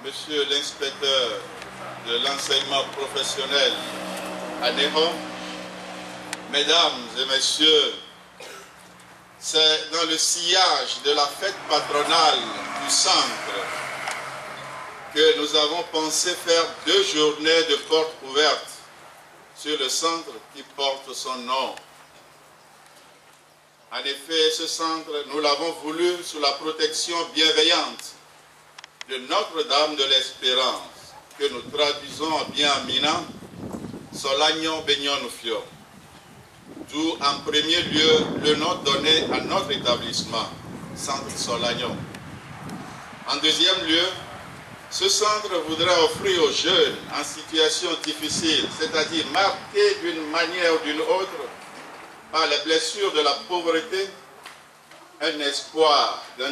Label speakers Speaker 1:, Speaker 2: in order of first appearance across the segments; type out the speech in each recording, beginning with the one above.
Speaker 1: Monsieur l'inspecteur de l'enseignement professionnel à Néron, Mesdames et Messieurs, c'est dans le sillage de la fête patronale du centre que nous avons pensé faire 2 journées de portes ouvertes sur le centre qui porte son nom. En effet, ce centre, nous l'avons voulu sous la protection bienveillante de Notre-Dame de l'Espérance, que nous traduisons bien en minant Solagnon Beignon-Fio. D'où en premier lieu le nom donné à notre établissement, Centre Solagnon. En deuxième lieu, ce centre voudrait offrir aux jeunes en situation difficile, c'est-à-dire marqués d'une manière ou d'une autre par les blessures de la pauvreté, un espoir d'un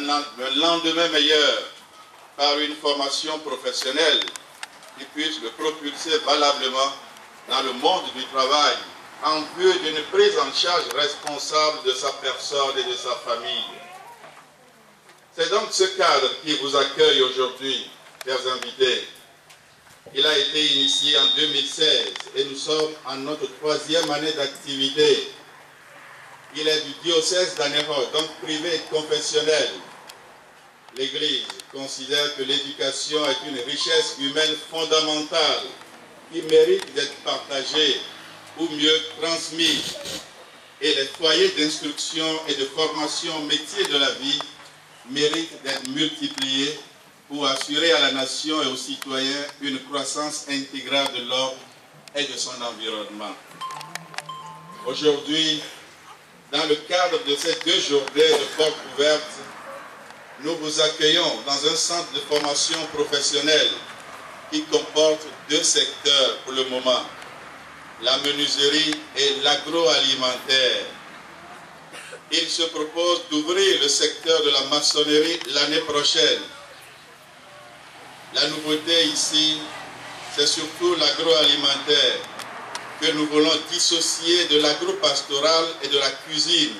Speaker 1: lendemain meilleur par une formation professionnelle qui puisse le propulser valablement dans le monde du travail en vue d'une prise en charge responsable de sa personne et de sa famille. C'est donc ce cadre qui vous accueille aujourd'hui, chers invités. Il a été initié en 2016 et nous sommes en notre 3e année d'activité. Il est du diocèse d'Anéron, donc privé et confessionnel. L'Église considère que l'éducation est une richesse humaine fondamentale qui mérite d'être partagée ou mieux transmise. Et les foyers d'instruction et de formation au métier de la vie méritent d'être multipliés pour assurer à la nation et aux citoyens une croissance intégrale de l'homme et de son environnement. Aujourd'hui, dans le cadre de ces 2 journées de portes ouvertes, nous vous accueillons dans un centre de formation professionnelle qui comporte 2 secteurs pour le moment, la menuiserie et l'agroalimentaire. Il se propose d'ouvrir le secteur de la maçonnerie l'année prochaine. La nouveauté ici, c'est surtout l'agroalimentaire que nous voulons dissocier de l'agro-pastoral et de la cuisine,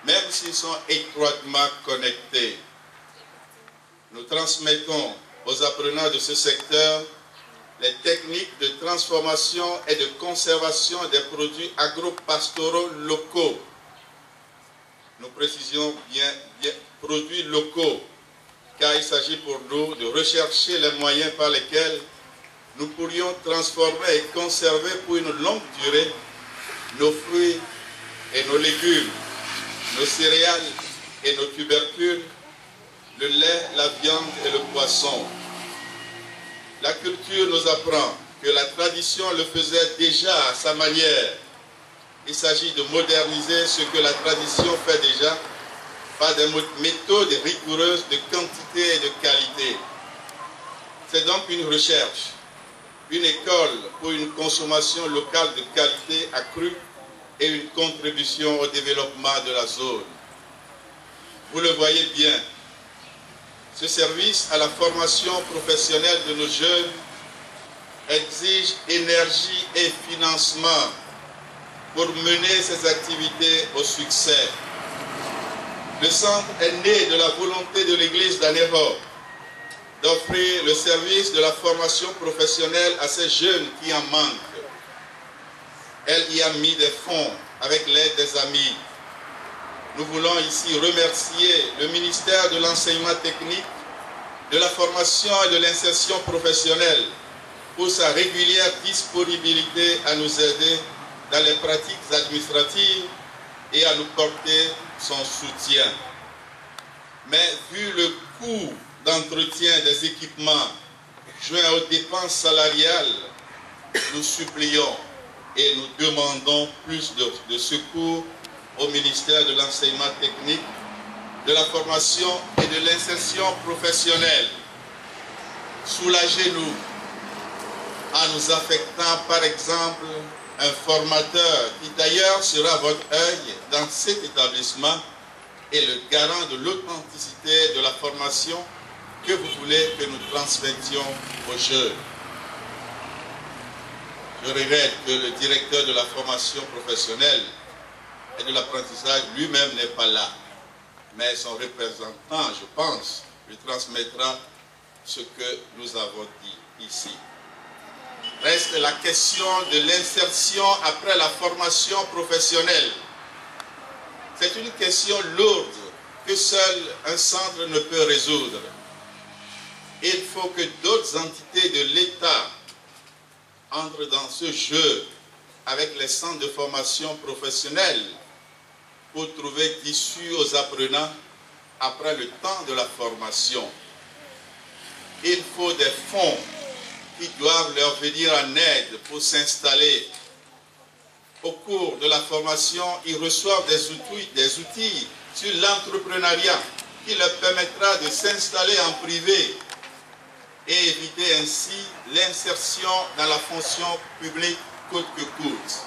Speaker 1: même s'ils sont étroitement connectés. Nous transmettons aux apprenants de ce secteur les techniques de transformation et de conservation des produits agro-pastoraux locaux. Nous précisions bien produits locaux, car il s'agit pour nous de rechercher les moyens par lesquels nous pourrions transformer et conserver pour une longue durée nos fruits et nos légumes, nos céréales et nos tubercules, le lait, la viande et le poisson. La culture nous apprend que la tradition le faisait déjà à sa manière. Il s'agit de moderniser ce que la tradition fait déjà par des méthodes rigoureuses de quantité et de qualité. C'est donc une recherche, une école pour une consommation locale de qualité accrue et une contribution au développement de la zone. Vous le voyez bien, ce service à la formation professionnelle de nos jeunes exige énergie et financement pour mener ces activités au succès. Le centre est né de la volonté de l'Église d'Anéron d'offrir le service de la formation professionnelle à ces jeunes qui en manquent. Elle y a mis des fonds avec l'aide des amis. Nous voulons ici remercier le ministère de l'enseignement technique, de la formation et de l'insertion professionnelle pour sa régulière disponibilité à nous aider dans les pratiques administratives et à nous porter son soutien. Mais vu le coût d'entretien des équipements joints aux dépenses salariales, nous supplions et nous demandons plus de secours au ministère de l'enseignement technique, de la formation et de l'insertion professionnelle. Soulagez-nous en nous affectant par exemple un formateur qui d'ailleurs sera votre œil dans cet établissement et le garant de l'authenticité de la formation que vous voulez que nous transmettions aux jeunes. Je regrette que le directeur de la formation professionnelle et de l'apprentissage lui-même n'est pas là. Mais son représentant, je pense, lui transmettra ce que nous avons dit ici. Reste la question de l'insertion après la formation professionnelle. C'est une question lourde que seul un centre ne peut résoudre. Il faut que d'autres entités de l'État entrent dans ce jeu avec les centres de formation professionnelle pour trouver d'issue aux apprenants après le temps de la formation. Il faut des fonds qui doivent leur venir en aide pour s'installer. Au cours de la formation, ils reçoivent des outils sur l'entrepreneuriat qui leur permettra de s'installer en privé et éviter ainsi l'insertion dans la fonction publique coûte que coûte.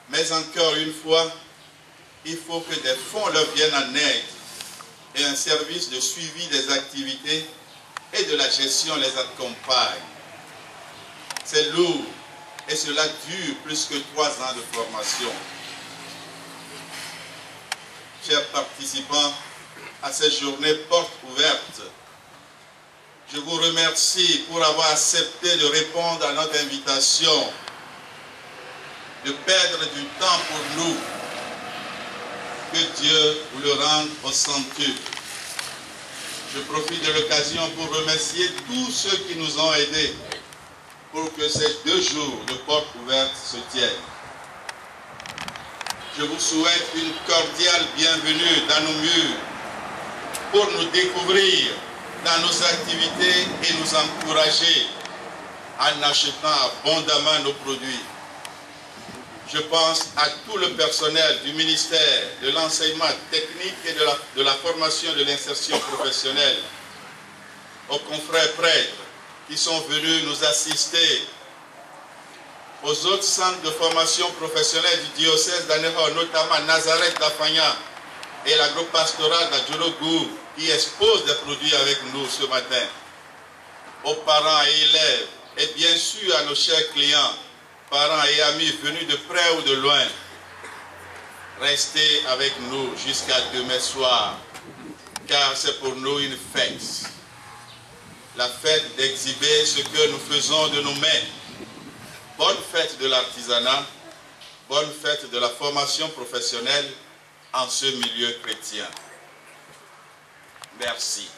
Speaker 1: Mais encore une fois, il faut que des fonds leur viennent en aide et un service de suivi des activités et de la gestion les accompagne. C'est lourd et cela dure plus que 3 ans de formation. Chers participants à cette journée porte ouverte, je vous remercie pour avoir accepté de répondre à notre invitation, de perdre du temps pour nous. Que Dieu vous le rende au centuple. Je profite de l'occasion pour remercier tous ceux qui nous ont aidés pour que ces 2 jours de porte ouverte se tiennent. Je vous souhaite une cordiale bienvenue dans nos murs pour nous découvrir dans nos activités et nous encourager en achetant abondamment nos produits. Je pense à tout le personnel du ministère de l'enseignement technique et de la formation de l'insertion professionnelle, aux confrères prêtres qui sont venus nous assister, aux autres centres de formation professionnelle du diocèse d'Aného, notamment Nazareth d'Afanya et l'agro-pastoral d'Adjorougou, qui expose des produits avec nous ce matin, aux parents et élèves, et bien sûr à nos chers clients, parents et amis venus de près ou de loin. Restez avec nous jusqu'à demain soir, car c'est pour nous une fête. La fête d'exhiber ce que nous faisons de nos mains. Bonne fête de l'artisanat, bonne fête de la formation professionnelle en ce milieu chrétien. Merci.